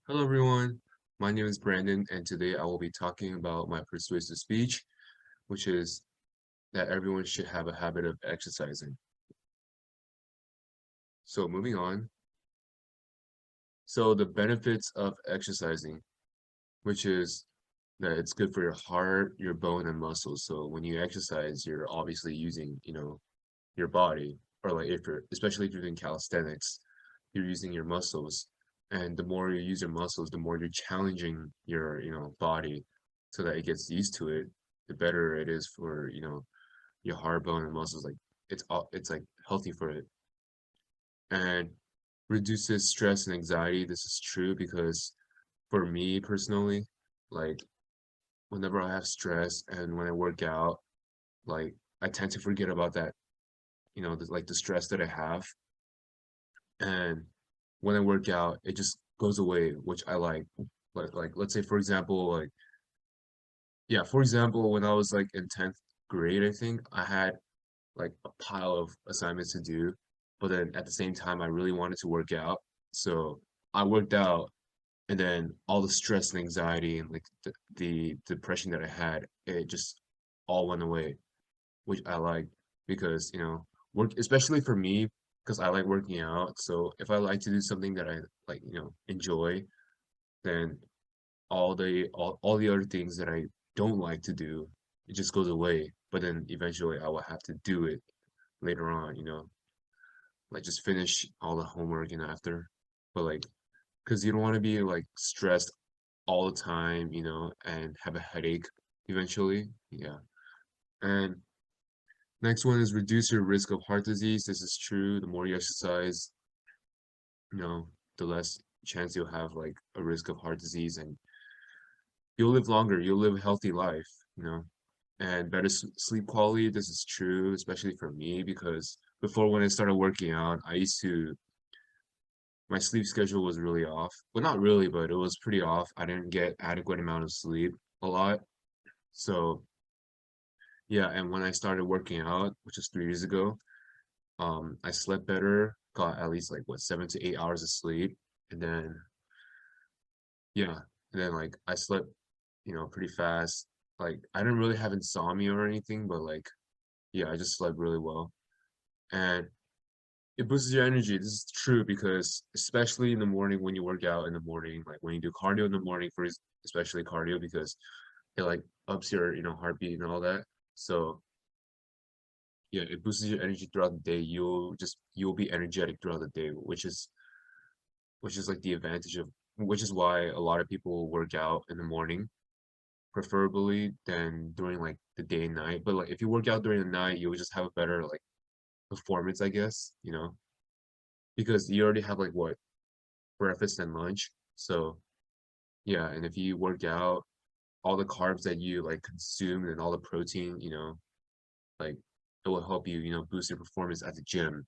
Hello everyone, my name is Brandon and today I will be talking about my persuasive speech, which is that everyone should have a habit of exercising. So moving on, so the benefits of exercising, which is that it's good for your heart, your bone and muscles. So when you exercise, you're obviously using, your body, or like especially if you're doing calisthenics, you're using your muscles. And the more you use your muscles, the more you're challenging your, body so that it gets used to it, the better it is for, your heart, bone, and muscles. Like it's like healthy for it. And reduces stress and anxiety. This is true because for me personally, like whenever I have stress and when I work out, like I tend to forget about that, like the stress that I have. And when I work out, it just goes away, which I like. Like let's say for example, for example, when I was like in 10th grade, I think I had like a pile of assignments to do, but then at the same time I really wanted to work out. So I worked out and then all the stress and anxiety and like the depression that I had, it just all went away, which I like because, work, especially for me, because I like working out. So if I like to do something that I like, enjoy, then all the other things that I don't like to do, it just goes away. But then eventually I will have to do it later on, like just finish all the homework and after. But like, because you don't want to be like stressed all the time, and have a headache eventually. Yeah. And next one is reduce your risk of heart disease. This is true. The more you exercise, you know, the less chance you'll have like a risk of heart disease and you'll live longer, you'll live a healthy life, and better sleep quality. This is true, especially for me, because before when I started working out, my sleep schedule was really off. Well, not really, but it was pretty off. I didn't get adequate amount of sleep a lot. So yeah, and when I started working out, which is 3 years ago, I slept better, got at least like what 7 to 8 hours of sleep, and then yeah, and then like I slept, pretty fast. Like I didn't really have insomnia or anything, but like yeah, I just slept really well. And it boosts your energy. This is true because especially in the morning when you work out in the morning, like when you do cardio in the morning for especially cardio because it like ups your, heartbeat and all that. So yeah, it boosts your energy throughout the day. You'll be energetic throughout the day, which is like the advantage of which is why a lot of people work out in the morning preferably than during like the day and night. But like if you work out during the night, you will just have a better like performance, I guess, because you already have like what breakfast and lunch. So yeah, and if you work out, all the carbs that you like consume and all the protein, like it will help you, boost your performance at the gym.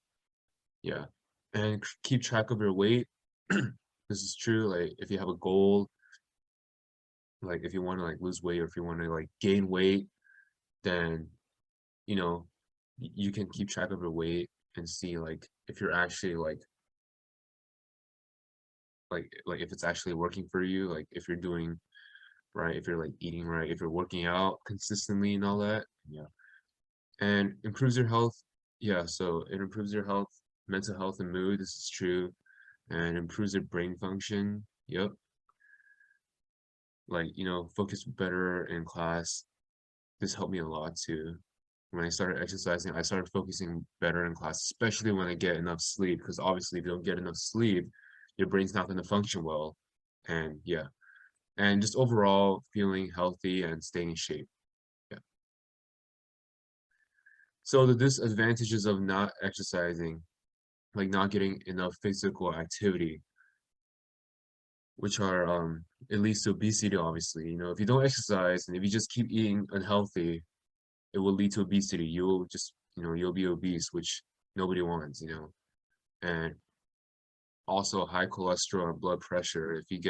Yeah. And keep track of your weight. This is true. Like if you have a goal, like if you want to like lose weight or if you want to like gain weight, then you know you can keep track of your weight and see like if you're actually like if it's actually working for you, like if you're doing right, if you're like eating right, if you're working out consistently and all that. Yeah. And improves your health. Yeah, so it improves your health, mental health and mood. This is true. And improves your brain function. Yep. Like, focus better in class. This helped me a lot too. When I started exercising, I started focusing better in class, especially when I get enough sleep, because obviously if you don't get enough sleep, your brain's not going to function well. And yeah, and just overall feeling healthy and staying in shape. Yeah. So the disadvantages of not exercising, like not getting enough physical activity, which are it leads to obesity, obviously. If you don't exercise and if you just keep eating unhealthy, it will lead to obesity. You'll just, you'll be obese, which nobody wants, and also high cholesterol and blood pressure. If you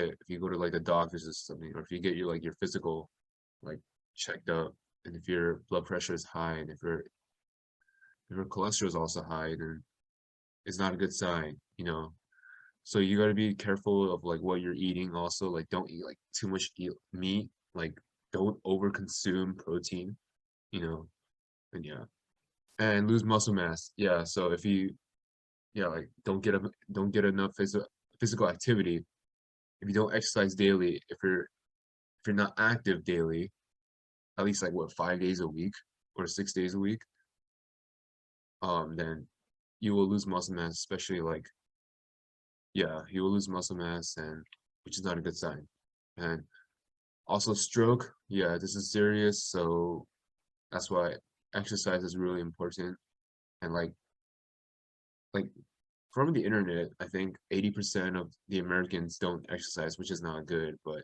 go to like the doctors or something, or if you get your physical like checked up, and if your blood pressure is high, and if your cholesterol is also high, then it's not a good sign. So you got to be careful of like what you're eating also. Like don't eat like too much meat. Like don't over consume protein, you know. And yeah. And lose muscle mass. Yeah, so if you yeah, like don't get enough physical activity. If you don't exercise daily, if you're not active daily, at least like what 5 days a week or 6 days a week, then you will lose muscle mass, especially like yeah, you will lose muscle mass and which is not a good sign. And also stroke, yeah, this is serious, so that's why exercise is really important. And like from the internet, I think 80% of the Americans don't exercise, which is not good, but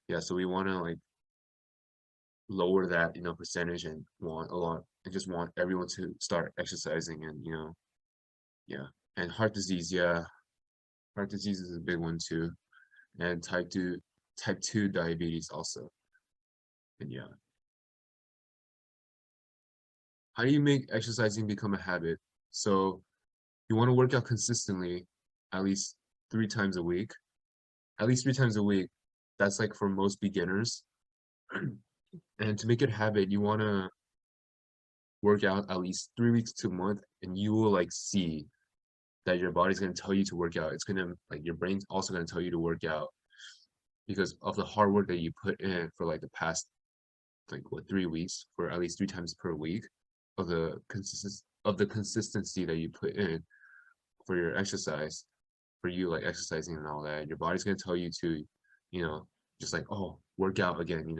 yeah, so we want to like lower that, percentage and want a lot and just want everyone to start exercising and, yeah. And heart disease, yeah, heart disease is a big one too. And type 2 diabetes also. And yeah. How do you make exercising become a habit? So you want to work out consistently at least 3 times a week. At least 3 times a week. That's like for most beginners. And to make it a habit, you want to work out at least 3 weeks to a month, and you will like see that your body's going to tell you to work out. It's going to like your brain's also going to tell you to work out because of the hard work that you put in for like the past like what 3 weeks for at least 3 times per week of the consistency that you put in for your exercise, for you like exercising and all that. Your body's going to tell you to, you know, just like, oh, work out again.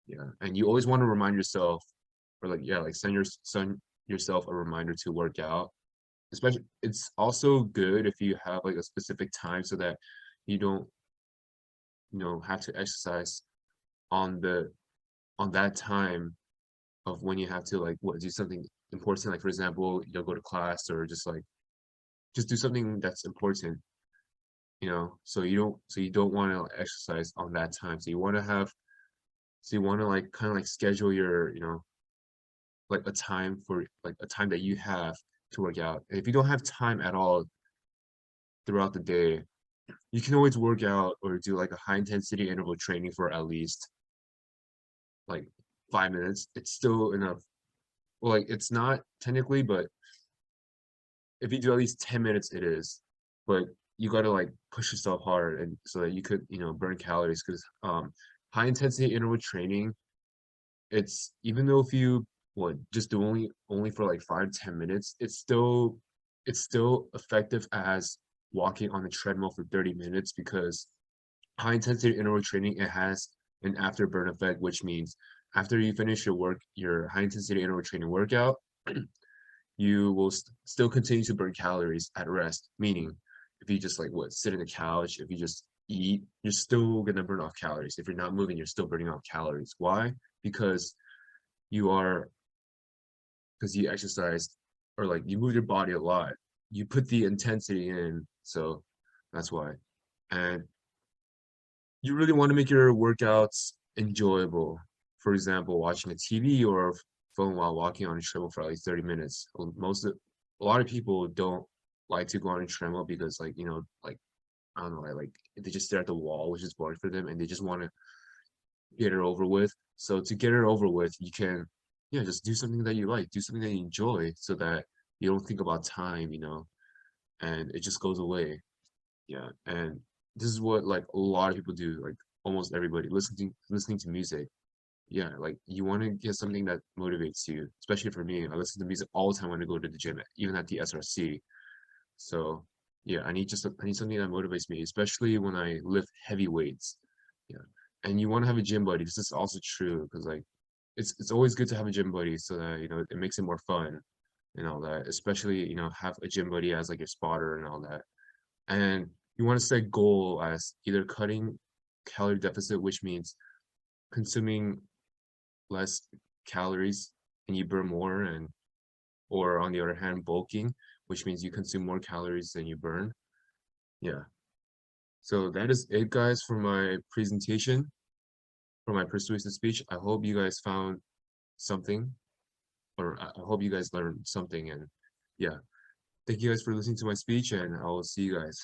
Yeah. And you always want to remind yourself or like yeah, like send yourself a reminder to work out. Especially it's also good if you have like a specific time so that you don't, have to exercise on the on that time of when you have to like what do something important, like for example, go to class or just do something that's important, so you don't want to exercise on that time. So you want to like kind of like schedule your, like a time for like a time that you have to work out. And if you don't have time at all throughout the day, you can always work out or do like a high intensity interval training for at least like 5 minutes. It's still enough. Well, like it's not technically, but if you do at least 10 minutes, it is. But you got to like push yourself hard and so that you could, burn calories because high intensity interval training, it's even though if you what just do only for like 5 to 10 minutes, it's still effective as walking on the treadmill for 30 minutes because high intensity interval training, it has an afterburn effect, which means after you finish your high intensity interval training workout, you will still continue to burn calories at rest. Meaning, if you just like what sit in the couch, if you just eat, you're still gonna burn off calories. If you're not moving, you're still burning off calories. Why? Because you are because you exercised or like you move your body a lot. You put the intensity in, so that's why. And you really want to make your workouts enjoyable. For example, watching a TV or phone while walking on a treadmill for at least 30 minutes. A lot of people don't like to go on a treadmill because like, like I don't know, like they just stare at the wall, which is boring for them, and they just want to get it over with. So to get it over with, you can, yeah, just do something that you like, do something that you enjoy, so that you don't think about time, and it just goes away. Yeah, and this is what like a lot of people do, like almost everybody listening to music. Yeah, like you want to get something that motivates you. Especially for me, I listen to music all the time when I go to the gym, even at the SRC. So yeah, I need something that motivates me, especially when I lift heavy weights. Yeah, and you want to have a gym buddy. This is also true because like it's always good to have a gym buddy so that it makes it more fun and all that. Especially have a gym buddy as like your spotter and all that. And you want to set goal as either cutting calorie deficit, which means consuming less calories and you burn more, and or on the other hand bulking, which means you consume more calories than you burn. Yeah, so that is it guys for my presentation, for my persuasive speech. I hope you guys found something, or I hope you guys learned something. And yeah, Thank you guys for listening to my speech, and I will see you guys.